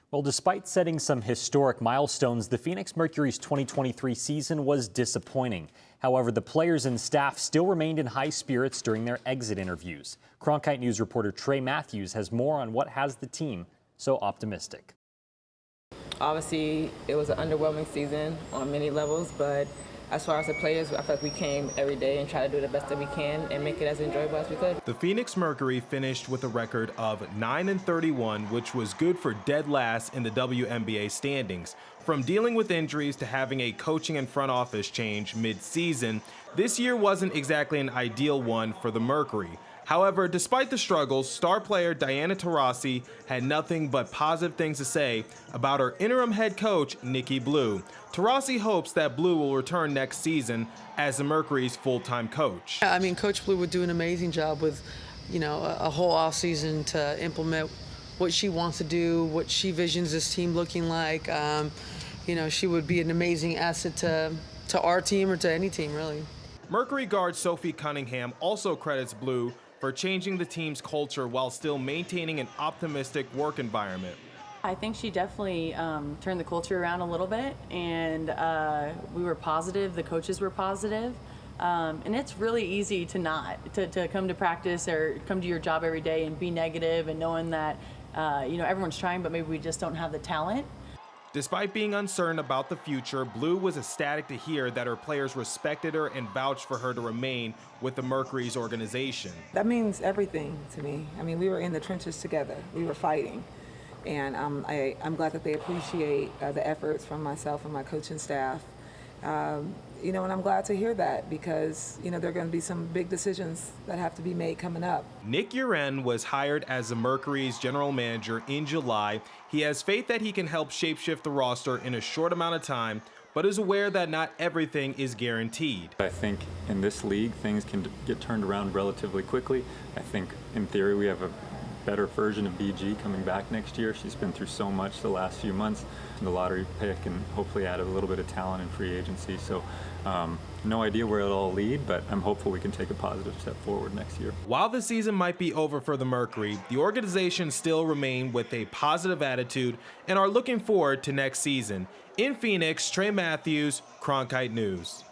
Well, despite setting some historic milestones, the Phoenix Mercury's 2023 season was disappointing. However, the players and staff still remained in high spirits during their exit interviews. Cronkite News reporter Trey Matthews has more on what has the team so optimistic. Obviously, it was an underwhelming season on many levels, but as far as the players, I feel like we came every day and tried to do the best that we can and make it as enjoyable as we could. The Phoenix Mercury finished with a record of 9-31, which was good for dead last in the WNBA standings. From dealing with injuries to having a coaching and front office change mid-season, this year wasn't exactly an ideal one for the Mercury. However, despite the struggles, star player Diana Taurasi had nothing but positive things to say about her interim head coach, Nikki Blue. Taurasi hopes that Blue will return next season as the Mercury's full-time coach. I mean, Coach Blue would do an amazing job with, a whole offseason to implement what she wants to do, what she visions this team looking like. She would be an amazing asset to our team or to any team, really. Mercury guard Sophie Cunningham also credits Blue for changing the team's culture while still maintaining an optimistic work environment. I think she definitely turned the culture around a little bit, and we were positive, the coaches were positive, and it's really easy to not, to come to practice or come to your job every day and be negative and knowing that everyone's trying, but maybe we just don't have the talent. Despite being uncertain about the future, Blue was ecstatic to hear that her players respected her and vouched for her to remain with the Mercury's organization. That means everything to me. I mean, we were in the trenches together. We were fighting. And I'm glad that they appreciate the efforts from myself and my coaching staff. And I'm glad to hear that because, there are going to be some big decisions that have to be made coming up. Nick Uren was hired as the Mercury's general manager in July. He has faith that he can help shapeshift the roster in a short amount of time, but is aware that not everything is guaranteed. I think in this league, things can get turned around relatively quickly. I think in theory, we have a better version of BG coming back next year. She's been through so much the last few months. The lottery pick and hopefully add a little bit of talent in free agency. So no idea where it'll all lead, but I'm hopeful we can take a positive step forward next year. While the season might be over for the Mercury, the organization still remain with a positive attitude and are looking forward to next season. In Phoenix, Trey Matthews, Cronkite News.